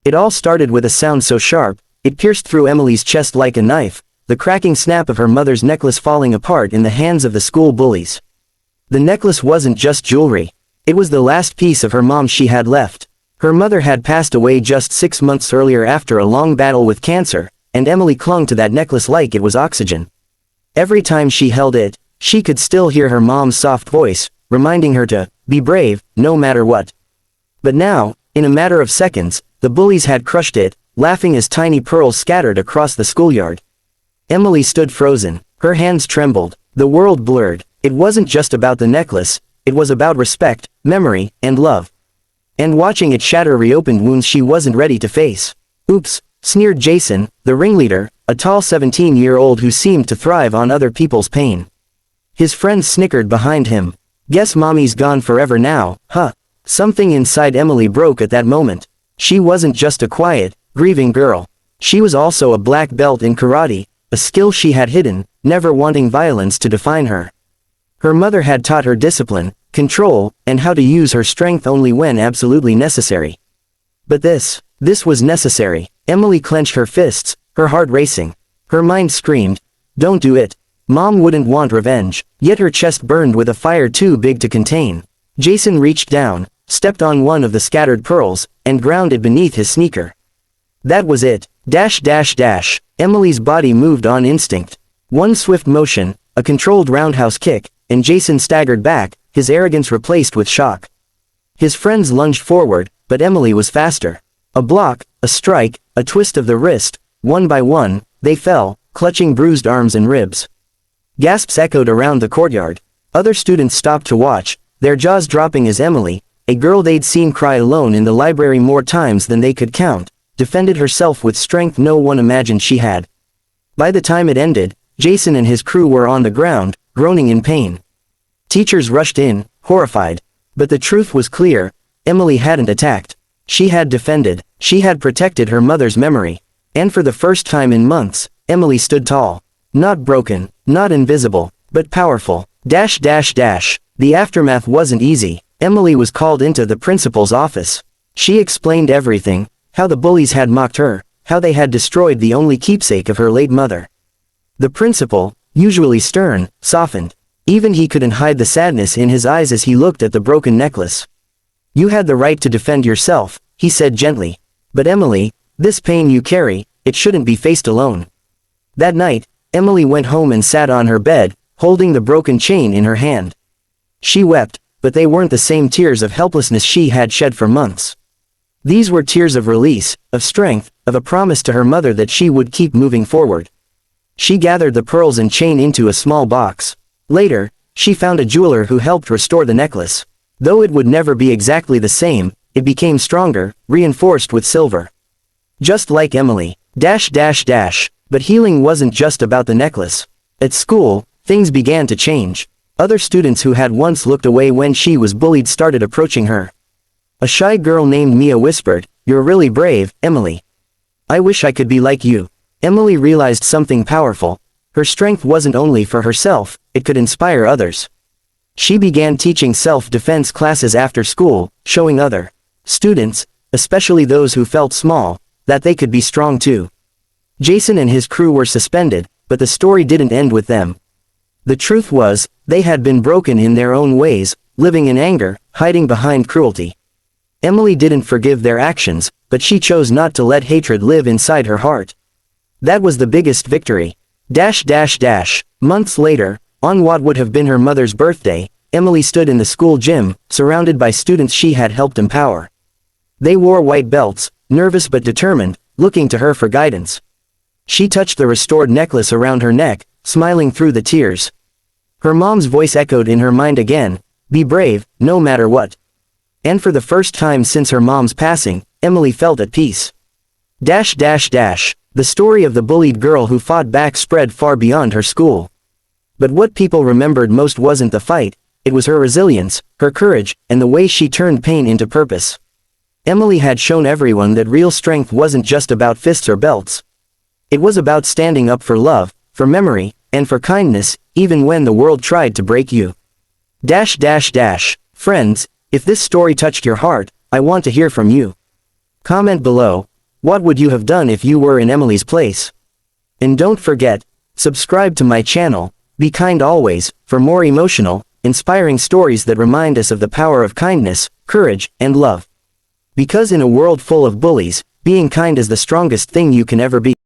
It all started with a sound so sharp, it pierced through Emily's chest like a knife, the cracking snap of her mother's necklace falling apart in the hands of the school bullies. The necklace wasn't just jewelry. It was the last piece of her mom she had left. Her mother had passed away just 6 months earlier after a long battle with cancer, and Emily clung to that necklace like it was oxygen. Every time she held it, she could still hear her mom's soft voice, reminding her to be brave, no matter what. But now, in a matter of seconds, the bullies had crushed it, laughing as tiny pearls scattered across the schoolyard. Emily stood frozen, her hands trembled, the world blurred. It wasn't just about the necklace, it was about respect, memory, and love. And watching it shatter reopened wounds she wasn't ready to face. Oops, sneered Jason, the ringleader, a tall 17-year-old who seemed to thrive on other people's pain. His friends snickered behind him. Guess mommy's gone forever now, huh? Something inside Emily broke at that moment. She wasn't just a quiet, grieving girl. She was also a black belt in karate, a skill she had hidden, never wanting violence to define her. Her mother had taught her discipline, control, and how to use her strength only when absolutely necessary. But this was necessary. Emily clenched her fists, her heart racing. Her mind screamed, "Don't do it." Mom wouldn't want revenge, yet her chest burned with a fire too big to contain. Jason reached down, stepped on one of the scattered pearls, and ground it beneath his sneaker. That was it. Dash dash dash. Emily's body moved on instinct. One swift motion, a controlled roundhouse kick, and Jason staggered back, his arrogance replaced with shock. His friends lunged forward, but Emily was faster. A block, a strike, a twist of the wrist, one by one, they fell, clutching bruised arms and ribs. Gasps echoed around the courtyard. Other students stopped to watch, their jaws dropping as Emily, a girl they'd seen cry alone in the library more times than they could count, defended herself with strength no one imagined she had. By the time it ended, Jason and his crew were on the ground, groaning in pain. Teachers rushed in, horrified. But the truth was clear, Emily hadn't attacked. She had defended, she had protected her mother's memory. And for the first time in months, Emily stood tall. Not broken, not invisible, but powerful. Dash dash dash. The aftermath wasn't easy. Emily was called into the principal's office. She explained everything, how the bullies had mocked her, how they had destroyed the only keepsake of her late mother. The principal, usually stern, softened. Even he couldn't hide the sadness in his eyes as he looked at the broken necklace. "You had the right to defend yourself," he said gently. "But Emily, this pain you carry, it shouldn't be faced alone." That night, Emily went home and sat on her bed, holding the broken chain in her hand. She wept, but they weren't the same tears of helplessness she had shed for months. These were tears of release, of strength, of a promise to her mother that she would keep moving forward. She gathered the pearls and chain into a small box. Later, she found a jeweler who helped restore the necklace. Though it would never be exactly the same, it became stronger, reinforced with silver. Just like Emily. Dash dash dash. But healing wasn't just about the necklace. At school, things began to change. Other students who had once looked away when she was bullied started approaching her. A shy girl named Mia whispered, "You're really brave, Emily. I wish I could be like you." Emily realized something powerful. Her strength wasn't only for herself, it could inspire others. She began teaching self-defense classes after school, showing other students, especially those who felt small, that they could be strong too. Jason and his crew were suspended, but the story didn't end with them. The truth was, they had been broken in their own ways, living in anger, hiding behind cruelty. Emily didn't forgive their actions, but she chose not to let hatred live inside her heart. That was the biggest victory. Dash dash dash. Months later, on what would have been her mother's birthday, Emily stood in the school gym, surrounded by students she had helped empower. They wore white belts, nervous but determined, looking to her for guidance. She touched the restored necklace around her neck, smiling through the tears. Her mom's voice echoed in her mind again, "Be brave, no matter what." And for the first time since her mom's passing, Emily felt at peace. Dash dash dash. The story of the bullied girl who fought back spread far beyond her school. But what people remembered most wasn't the fight, it was her resilience, her courage, and the way she turned pain into purpose. Emily had shown everyone that real strength wasn't just about fists or belts. It was about standing up for love, for memory, and for kindness, even when the world tried to break you. Dash dash dash. Friends, if this story touched your heart, I want to hear from you. Comment below, What would you have done if you were in Emily's place? And don't forget, subscribe to my channel, be kind always, for more emotional, inspiring stories that remind us of the power of kindness, courage, and love. Because in a world full of bullies, being kind is the strongest thing you can ever be.